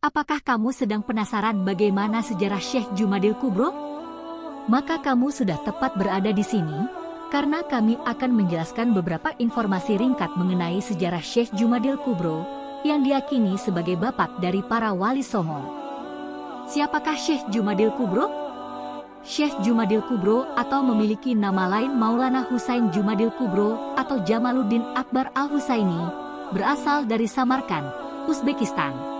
Apakah kamu sedang penasaran bagaimana sejarah Syekh Jumadil Kubro? Maka kamu sudah tepat berada di sini, karena kami akan menjelaskan beberapa informasi ringkat mengenai sejarah Syekh Jumadil Kubro yang diyakini sebagai bapak dari para wali songo. Siapakah Syekh Jumadil Kubro? Syekh Jumadil Kubro atau memiliki nama lain Maulana Husain Jumadil Kubro atau Jamaluddin Akbar Al-Husaini, berasal dari Samarkand, Uzbekistan.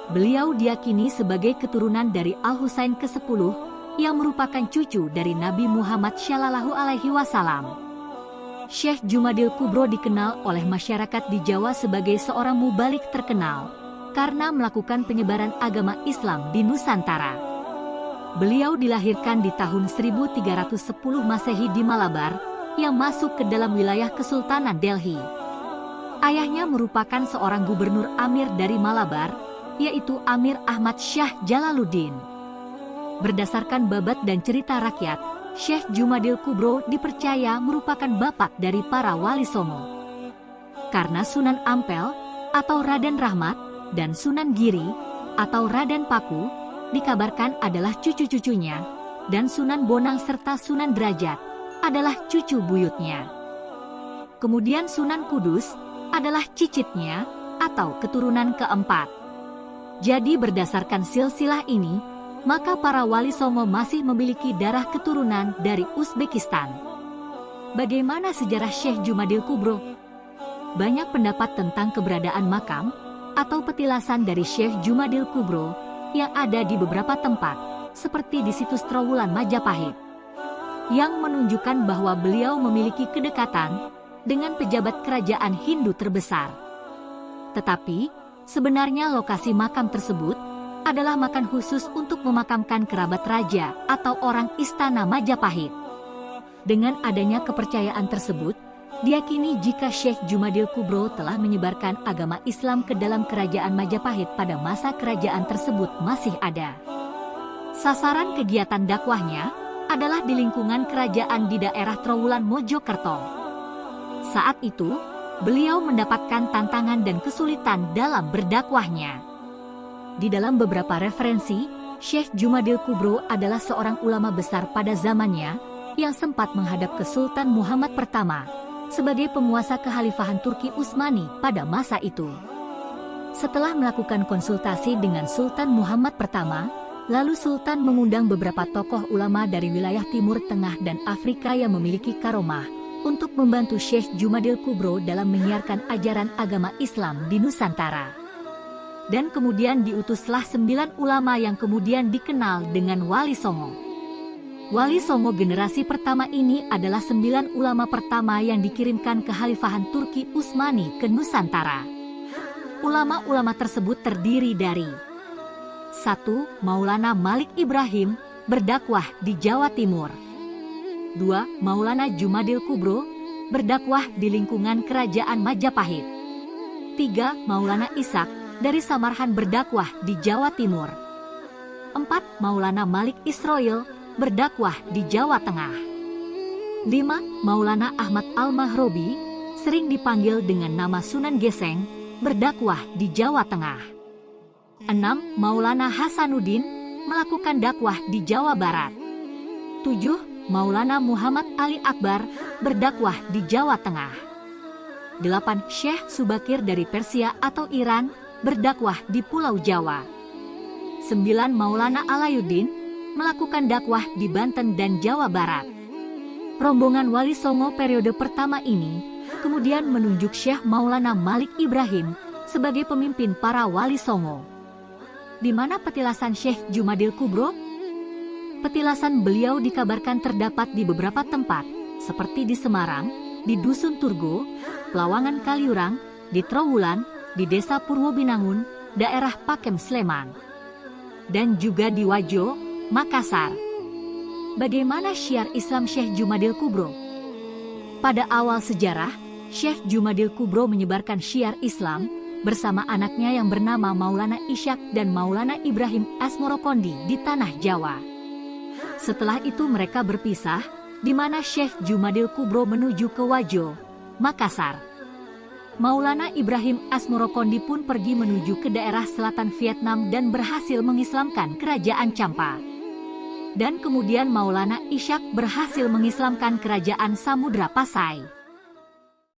Beliau diyakini sebagai keturunan dari Al-Husain ke-10 yang merupakan cucu dari Nabi Muhammad Shallallahu Alaihi Wasallam. Syekh Jumadil Kubro dikenal oleh masyarakat di Jawa sebagai seorang mubalik terkenal karena melakukan penyebaran agama Islam di Nusantara. Beliau dilahirkan di tahun 1310 Masehi di Malabar, yang masuk ke dalam wilayah Kesultanan Delhi. Ayahnya merupakan seorang gubernur Amir dari Malabar, yaitu Amir Ahmad Shah Jalaluddin. Berdasarkan babat dan cerita rakyat, Syekh Jumadil Kubro dipercaya merupakan bapak dari para wali songo. Karena Sunan Ampel atau Raden Rahmat dan Sunan Giri atau Raden Paku dikabarkan adalah cucu-cucunya, dan Sunan Bonang serta Sunan Derajat adalah cucu buyutnya. Kemudian Sunan Kudus adalah cicitnya atau keturunan keempat. Jadi berdasarkan silsilah ini, maka para wali songo masih memiliki darah keturunan dari Uzbekistan. Bagaimana sejarah Syekh Jumadil Kubro? Banyak pendapat tentang keberadaan makam atau petilasan dari Syekh Jumadil Kubro yang ada di beberapa tempat, seperti di situs Trowulan Majapahit, yang menunjukkan bahwa beliau memiliki kedekatan dengan pejabat kerajaan Hindu terbesar. Tetapi, sebenarnya lokasi makam tersebut adalah makam khusus untuk memakamkan kerabat raja atau orang istana Majapahit. Dengan adanya kepercayaan tersebut, diyakini jika Syekh Jumadil Kubro telah menyebarkan agama Islam ke dalam kerajaan Majapahit pada masa kerajaan tersebut masih ada. Sasaran kegiatan dakwahnya adalah di lingkungan kerajaan di daerah Trowulan Mojokerto. Saat itu, beliau mendapatkan tantangan dan kesulitan dalam berdakwahnya. Di dalam beberapa referensi, Syekh Jumadil Kubro adalah seorang ulama besar pada zamannya yang sempat menghadap ke Sultan Muhammad pertama sebagai penguasa kekhalifahan Turki Utsmani pada masa itu. Setelah melakukan konsultasi dengan Sultan Muhammad pertama, lalu Sultan mengundang beberapa tokoh ulama dari wilayah Timur Tengah dan Afrika yang memiliki karomah untuk membantu Syekh Jumadil Kubro dalam menyiarkan ajaran agama Islam di Nusantara. Dan kemudian diutuslah 9 ulama yang kemudian dikenal dengan Wali Songo. Wali Songo generasi pertama ini adalah 9 ulama pertama yang dikirimkan ke Khalifahan Turki Utsmani ke Nusantara. Ulama-ulama tersebut terdiri dari 1. Maulana Malik Ibrahim, berdakwah di Jawa Timur. 2. Maulana Jumadil Kubro, berdakwah di lingkungan kerajaan Majapahit. 3. Maulana Ishak, dari Samarkand, berdakwah di Jawa Timur. 4. Maulana Malik Israil, berdakwah di Jawa Tengah. 5. Maulana Ahmad Al-Mahrobi, sering dipanggil dengan nama Sunan Geseng, berdakwah di Jawa Tengah. 6. Maulana Hasanuddin, melakukan dakwah di Jawa Barat. 7. Maulana Muhammad Ali Akbar, berdakwah di Jawa Tengah. 8. Syekh Subakir dari Persia atau Iran, berdakwah di Pulau Jawa. 9. Maulana Alayuddin, melakukan dakwah di Banten dan Jawa Barat. Rombongan Wali Songo periode pertama ini kemudian menunjuk Syekh Maulana Malik Ibrahim sebagai pemimpin para Wali Songo. Di mana petilasan Syekh Jumadil Kubro? Petilasan beliau dikabarkan terdapat di beberapa tempat, seperti di Semarang, di Dusun Turgo, Lawangan Kaliurang, di Trowulan, di Desa Purwobinangun, daerah Pakem Sleman, dan juga di Wajo, Makassar. Bagaimana syiar Islam Syekh Jumadil Kubro? Pada awal sejarah, Syekh Jumadil Kubro menyebarkan syiar Islam bersama anaknya yang bernama Maulana Ishak dan Maulana Ibrahim Asmorokondi di tanah Jawa. Setelah itu mereka berpisah, di mana Syekh Jumadil Kubro menuju ke Wajo, Makassar. Maulana Ibrahim Asmorokondi pun pergi menuju ke daerah selatan Vietnam dan berhasil mengislamkan kerajaan Champa. Dan kemudian Maulana Ishak berhasil mengislamkan kerajaan Samudra Pasai.